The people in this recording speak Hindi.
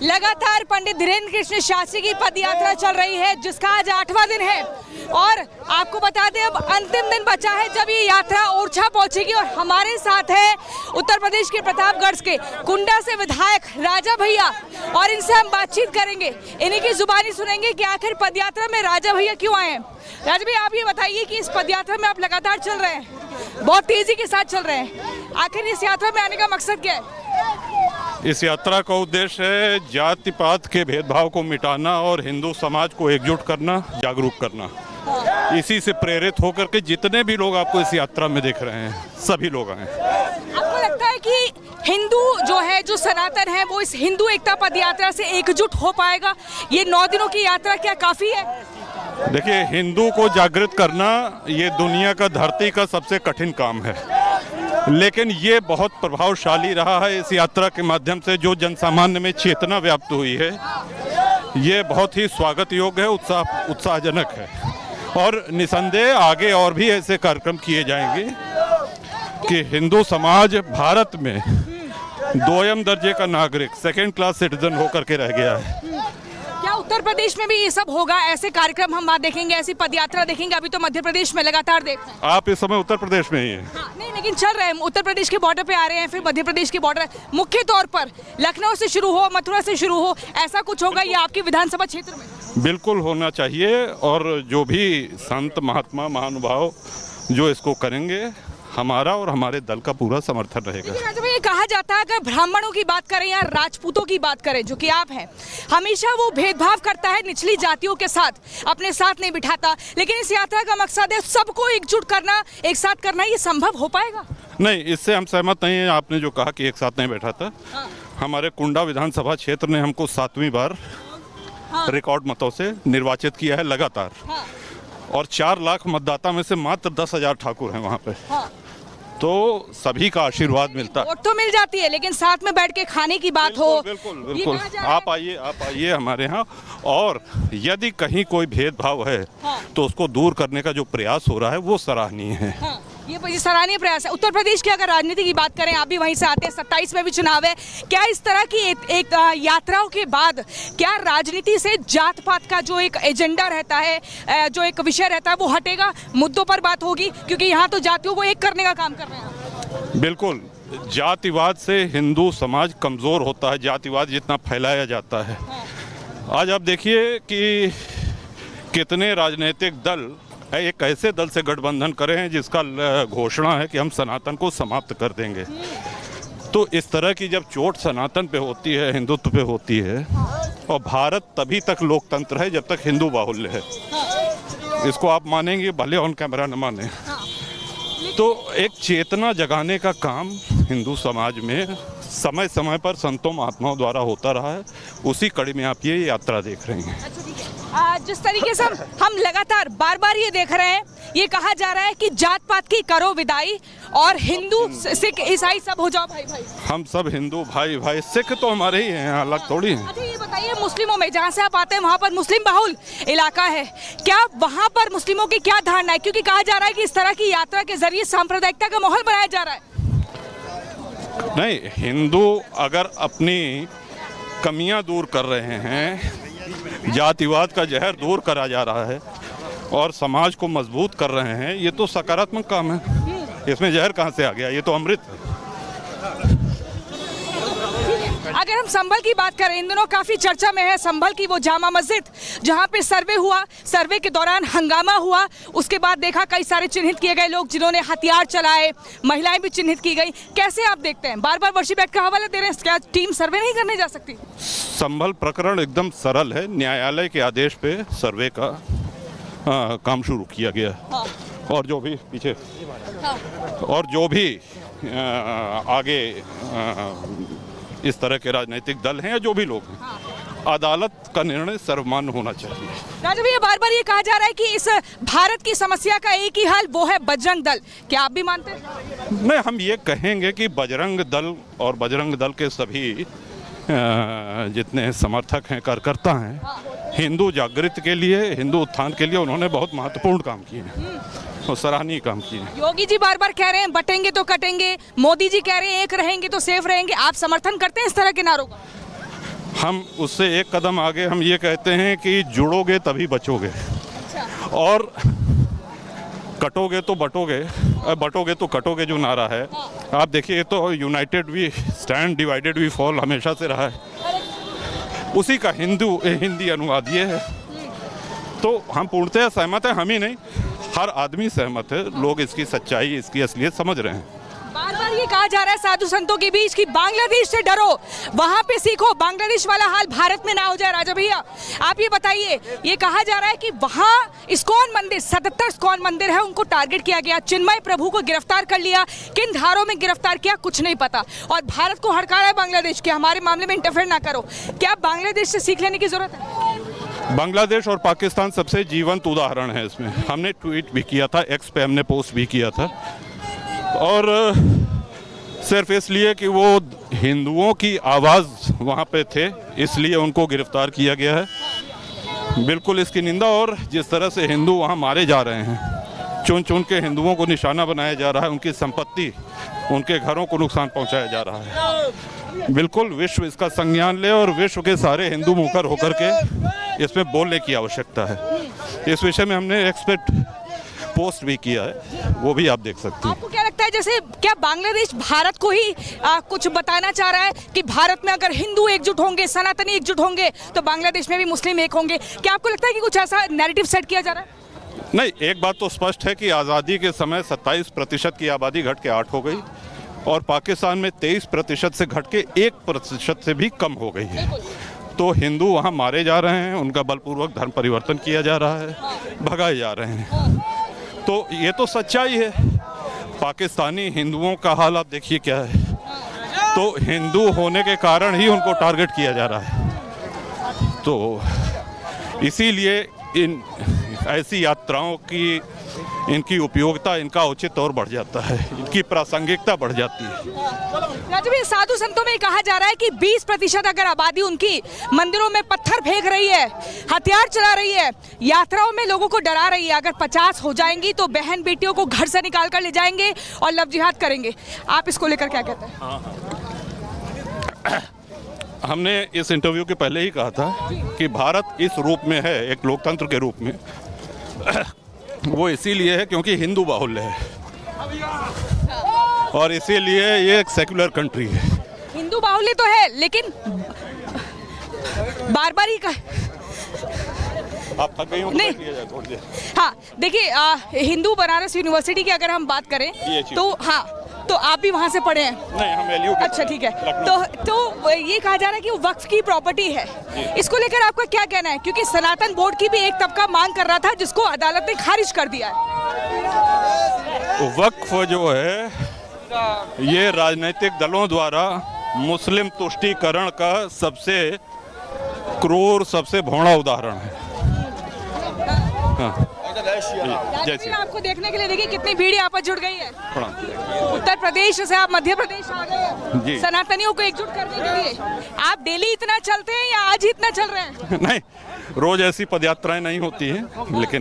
लगातार पंडित धीरेन्द्र कृष्ण शास्त्री की पद यात्रा चल रही है, जिसका आज 8वां दिन है और आपको बता दें अब अंतिम दिन बचा है जब ये यात्रा ओरछा पहुंचेगी। और हमारे साथ है उत्तर प्रदेश के प्रतापगढ़ के कुंडा से विधायक राजा भैया और इनसे हम बातचीत करेंगे, इन्हीं की जुबानी सुनेंगे कि आखिर पद यात्रा में राजा भैया क्यों आए हैं। राजा भैया आप ये बताइए कि इस पद यात्रा में आप लगातार चल रहे हैं, बहुत तेजी के साथ चल रहे हैं, आखिर इस यात्रा में आने का मकसद क्या है? इस यात्रा का उद्देश्य है जाति पात के भेदभाव को मिटाना और हिंदू समाज को एकजुट करना, जागरूक करना। इसी से प्रेरित होकर के जितने भी लोग आपको इस यात्रा में देख रहे हैं सभी लोग आए। आपको लगता है कि हिंदू जो है, जो सनातन है, वो इस हिंदू एकता पद यात्रा से एकजुट हो पाएगा? ये 9 दिनों की यात्रा क्या काफी है? देखिए, हिंदू को जागृत करना ये दुनिया का धरती का सबसे कठिन काम है, लेकिन ये बहुत प्रभावशाली रहा है। इस यात्रा के माध्यम से जो जनसामान्य में चेतना व्याप्त हुई है, ये बहुत ही स्वागत योग्य है, उत्साहजनक है। और निसंदेह आगे और भी ऐसे कार्यक्रम किए जाएंगे कि हिंदू समाज भारत में 2ym दर्जे का नागरिक, सेकेंड क्लास सिटीजन होकर के रह गया है। क्या उत्तर प्रदेश में भी ये सब होगा? ऐसे कार्यक्रम हम वहाँ देखेंगे, ऐसी पदयात्रा देखेंगे? अभी तो मध्य प्रदेश में लगातार देख रहे हैं। आप इस समय उत्तर प्रदेश में ही हैं। हाँ, नहीं, लेकिन चल रहे हैं, उत्तर प्रदेश के बॉर्डर पे आ रहे हैं, फिर मध्य प्रदेश के बॉर्डर, मुख्य तौर पर लखनऊ से शुरू हो, मथुरा से शुरू हो, ऐसा कुछ होगा ये आपके विधानसभा क्षेत्र में? बिल्कुल होना चाहिए, और जो भी संत महात्मा महानुभाव जो इसको करेंगे, हमारा और हमारे दल का पूरा समर्थन रहेगा। लेकिन ये कहा जाता है, अगर ब्राह्मणों की बात करें या राजपूतों की बात करें, जो कि आप हैं, हमेशा वो भेदभाव करता है निचली जातियों के साथ, अपने साथ नहीं बिठाता। लेकिन इस यात्रा का मकसद है सबको एकजुट करना, एक साथ करना। ये संभव हो पाएगा? नहीं, इससे हम सहमत नहीं हैं। आपने जो कहा कि एक साथ नहीं बैठाता, हमारे कुंडा विधानसभा क्षेत्र ने हमको 7वीं बार रिकॉर्ड मतों से निर्वाचित किया है लगातार, और 4 लाख मतदाता में से मात्र 10,000 ठाकुर हैं वहाँ पे। तो सभी का आशीर्वाद मिलता है। वोट तो मिल जाती है, लेकिन साथ में बैठ के खाने की बात हो। बिल्कुल आप आइए हमारे यहाँ, और यदि कहीं कोई भेदभाव है तो उसको दूर करने का जो प्रयास हो रहा है वो सराहनीय है। ये सराहनीय प्रयास है। उत्तर प्रदेश की अगर राजनीति की बात करें, आप भी वहीं से आते हैं, 27 में भी चुनाव है, क्या इस तरह की एक यात्राओं के बाद क्या राजनीति से जात पात का जो एक एजेंडा रहता है, जो एक विषय रहता है, वो हटेगा, मुद्दों पर बात होगी? क्योंकि यहाँ तो जातियों को एक करने का काम कर रहे हैं। बिल्कुल, जातिवाद से हिंदू समाज कमजोर होता है, जातिवाद जितना फैलाया जाता है। आज आप देखिए कि कितने राजनीतिक दल एक ऐसे दल से गठबंधन करे हैं जिसका घोषणा है कि हम सनातन को समाप्त कर देंगे। तो इस तरह की जब चोट सनातन पे होती है, हिंदुत्व पे होती है, और भारत तभी तक लोकतंत्र है जब तक हिंदू बाहुल्य है। इसको आप मानेंगे, भले ऑन कैमरा न माने। तो एक चेतना जगाने का काम हिंदू समाज में समय समय पर संतों महात्माओं द्वारा होता रहा है, उसी कड़ी में आप ये यात्रा देख रहे हैं। जिस तरीके से हम लगातार बार बार ये देख रहे हैं, ये कहा जा रहा है कि जात पात की करो विदाई और हिंदू सिख ईसाई सब हो जाओ भाई भाई। हम सब हिंदू भाई भाई, सिख तो हमारे ही हैं, अलग थोड़ी हैं। अच्छा, ये बताइए, मुस्लिमों में जहाँ से आप आते हैं वहाँ पर मुस्लिम बहुल इलाका है, क्या वहाँ पर मुस्लिमों की क्या धारणा है? क्योंकि कहा जा रहा है कि इस तरह की यात्रा के जरिए सांप्रदायिकता का माहौल बनाया जा रहा है। नहीं, हिंदू अगर अपनी कमियां दूर कर रहे हैं, जातिवाद का जहर दूर करा जा रहा है और समाज को मजबूत कर रहे हैं, ये तो सकारात्मक काम है। इसमें जहर कहाँ से आ गया? ये तो अमृत है। अगर हम संभल की बात करें, इन दिनों काफी चर्चा में है संभल की वो जामा मस्जिद, जहां पे सर्वे हुआ, सर्वे के दौरान हंगामा हुआ, उसके बाद देखा कई सारे चिन्हित किए गए लोग जिन्होंने हथियार चलाए, महिलाएं भी चिन्हित की गई। कैसे आप देखते हैं? बार बार वर्षी बैठ का हवाला दे रहे हैं, क्या टीम सर्वे नहीं करने जा सकती? संभल प्रकरण एकदम सरल है, न्यायालय के आदेश पे सर्वे का काम शुरू किया गया। और जो भी पीछे और जो भी आगे इस तरह के राजनीतिक दल हैं या जो भी लोग हैं, अदालत का निर्णय सर्वमान्य होना चाहिए। राजा भैया, बार बार ये कहा जा रहा है कि इस भारत की समस्या का एक ही हल, वो है बजरंग दल, क्या आप भी मानते हैं? नहीं, हम ये कहेंगे कि बजरंग दल और बजरंग दल के सभी जितने समर्थक हैं, कार्यकर्ता हैं, हिंदू जागृति के लिए, हिंदू उत्थान के लिए उन्होंने बहुत महत्वपूर्ण काम किए हैं और सराहनीय काम किए। योगी जी बार बार कह रहे हैं बटेंगे तो कटेंगे, मोदी जी कह रहे हैं एक रहेंगे तो सेफ रहेंगे, आप समर्थन करते हैं इस तरह के नारों का? हम उससे एक कदम आगे हम ये कहते हैं कि जुड़ोगे तभी बचोगे, और कटोगे तो बटोगे, बटोगे तो कटोगे जो नारा है, आप देखिए तो united we stand divided we fall हमेशा से रहा है, उसी का हिंदी अनुवाद ये है। तो हम पूर्णतः सहमत हैं, हम ही नहीं हर आदमी सहमत है, लोग इसकी सच्चाई इसकी असलियत समझ रहे हैं। बार बार ये कहा जा रहा है साधु संतों के बीच कि बांग्लादेश से डरो, वहां पे सीखो, बांग्लादेश वाला हाल भारत में ना हो जाए। राजा भैया आप ये बताइए, ये कहा जा रहा है कि वहां इस्कॉन मंदिर 77 इस्कॉन मंदिर है, उनको टारगेट किया गया, चिन्मय प्रभु को गिरफ्तार कर लिया, किन धारों में गिरफ्तार किया कुछ नहीं पता, और भारत को हड़काया है बांग्लादेश के हमारे मामले में इंटरफेयर ना करो। क्या बांग्लादेश से सीख लेने की जरूरत है? बांग्लादेश और पाकिस्तान सबसे जीवंत उदाहरण है इसमें। हमने ट्वीट भी किया था, एक्स पे हमने पोस्ट भी किया था, और सिर्फ इसलिए कि वो हिंदुओं की आवाज़ वहाँ पे थे इसलिए उनको गिरफ्तार किया गया है। बिल्कुल इसकी निंदा, और जिस तरह से हिंदू वहाँ मारे जा रहे हैं, चुन चुन के हिंदुओं को निशाना बनाया जा रहा है, उनकी संपत्ति उनके घरों को नुकसान पहुँचाया जा रहा है, बिल्कुल विश्व इसका संज्ञान ले और विश्व के सारे हिंदू मुखर होकर के इसमें बोलने की आवश्यकता है। इस विषय में हमने एक्सपर्ट पोस्ट भी किया है, वो भी आप देख सकते हैं। आपको क्या लगता है, जैसे क्या बांग्लादेश भारत को ही कुछ बताना चाह रहा है कि भारत में अगर हिंदू एकजुट होंगे, सनातनी एकजुट होंगे, तो बांग्लादेश में भी मुस्लिम एक होंगे? क्या आपको लगता है कि कुछ ऐसा नैरेटिव सेट किया जा रहा है? नहीं, एक बात तो स्पष्ट है कि आज़ादी के समय 27% की आबादी घट के 8 हो गई, और पाकिस्तान में 23% से घट के 1% से भी कम हो गई है। तो हिंदू वहाँ मारे जा रहे हैं, उनका बलपूर्वक धर्म परिवर्तन किया जा रहा है, भगाए जा रहे हैं। तो ये तो सच्चाई है। पाकिस्तानी हिंदुओं का हाल आप देखिए क्या है, तो हिंदू होने के कारण ही उनको टारगेट किया जा रहा है। तो इसीलिए इन ऐसी यात्राओं की इनकी उपयोगिता, इनका औचित्य और बढ़ जाता है, इनकी प्रासंगिकता बढ़ जाती है। राजू भाई, साधु संतों में कहा जा रहा है कि 20% अगर आबादी उनकी मंदिरों में पत्थर फेंक रही है, हथियार चला रही है, यात्राओं में लोगों को डरा रही है, अगर 50 हो जाएंगी तो बहन बेटियों को घर से निकाल कर ले जाएंगे और लव जिहाद करेंगे। आप इसको लेकर क्या कहते हैं? हमने इस इंटरव्यू के पहले ही कहा था कि भारत इस रूप में है, एक लोकतंत्र के रूप में, वो इसीलिए है क्योंकि हिंदू बाहुल्य है, और इसीलिए ये एक सेक्युलर कंट्री है। हिंदू बाहुल्य तो है, लेकिन बार बार ही आप थक गई हो? नहीं, हाँ देखिए, हिंदू बनारस यूनिवर्सिटी की अगर हम बात करें तो हाँ, तो आप भी वहाँ से पढ़े हैं? नहीं, हम एलयू के। अच्छा ठीक है। तो ये कहा जा रहा है कि वो वक्फ की प्रॉपर्टी है, इसको लेकर आपका क्या कहना है? क्योंकि सनातन बोर्ड की भी एक तबका मांग कर रहा था, जिसको अदालत ने खारिज कर दिया है। वक्फ जो है ये राजनीतिक दलों द्वारा मुस्लिम तुष्टीकरण का सबसे क्रूर, सबसे भोड़ा उदाहरण है। हाँ। जैसे आपको देखने के लिए देखिए कितनी भीड़ यहाँ पर जुड़ गई है। उत्तर प्रदेश से आप मध्य प्रदेश आ गए हैं सनातनियों को एकजुट करने के लिए। आप डेली इतना चलते हैं या आज ही इतना चल रहे हैं? नहीं, रोज ऐसी पदयात्राएं नहीं होती हैं, लेकिन